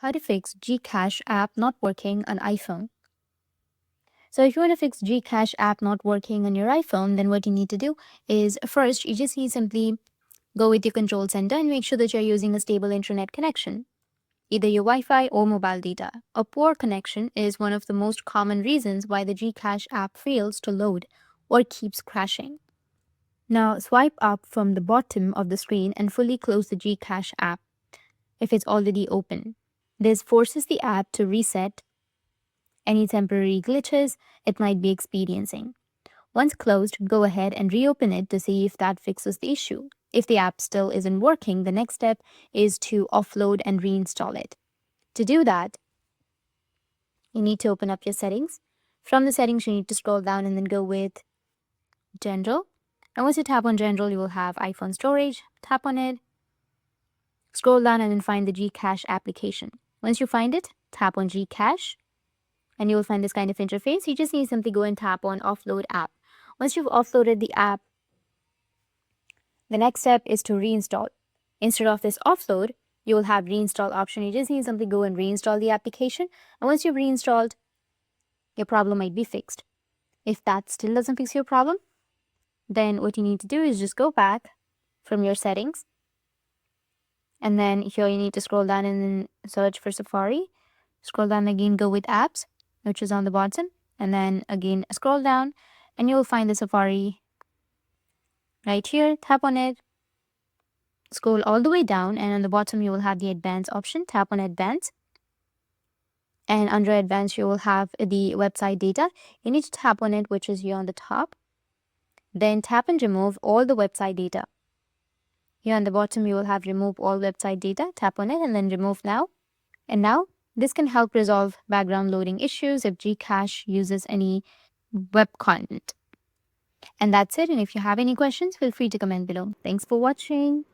how to fix GCash app not working on iPhone. So if you want to fix GCash app not working on your iPhone, then what you need to do is first, you just need simply go with your control center and make sure that you're using a stable internet connection, either your Wi-Fi or mobile data. A poor connection is one of the most common reasons why the GCash app fails to load or keeps crashing. Now swipe up from the bottom of the screen and fully close the GCash app if it's already open. This forces the app to reset any temporary glitches it might be experiencing. Once closed, go ahead and reopen it to see if that fixes the issue. If the app still isn't working, the next step is to offload and reinstall it. To do that, you need to open up your settings. From the settings, you need to scroll down and then go with General. And once you tap on General, you will have iPhone storage. Tap on it, scroll down and then find the GCash application. Once you find it, tap on GCash and you will find this kind of interface. You just need to simply go and tap on Offload App. Once you've offloaded the app, the next step is to reinstall. Instead of this offload, you will have reinstall option. You just need to simply go and reinstall the application. And once you've reinstalled, your problem might be fixed. If that still doesn't fix your problem, then what you need to do is just go back from your settings. And then here you need to scroll down and then search for Safari. Scroll down again, go with apps, which is on the bottom. And then again, scroll down and you'll find the Safari right here. Tap on it. Scroll all the way down and on the bottom you will have the advanced option. Tap on advanced. And under advanced you will have the website data. You need to tap on it, which is here on the top. Then tap and remove all the website data. Here on the bottom you will have remove all website data. Tap on it and then remove now. And now this can help resolve background loading issues if GCash uses any web content. And that's it. And if you have any questions, feel free to comment below. Thanks for watching.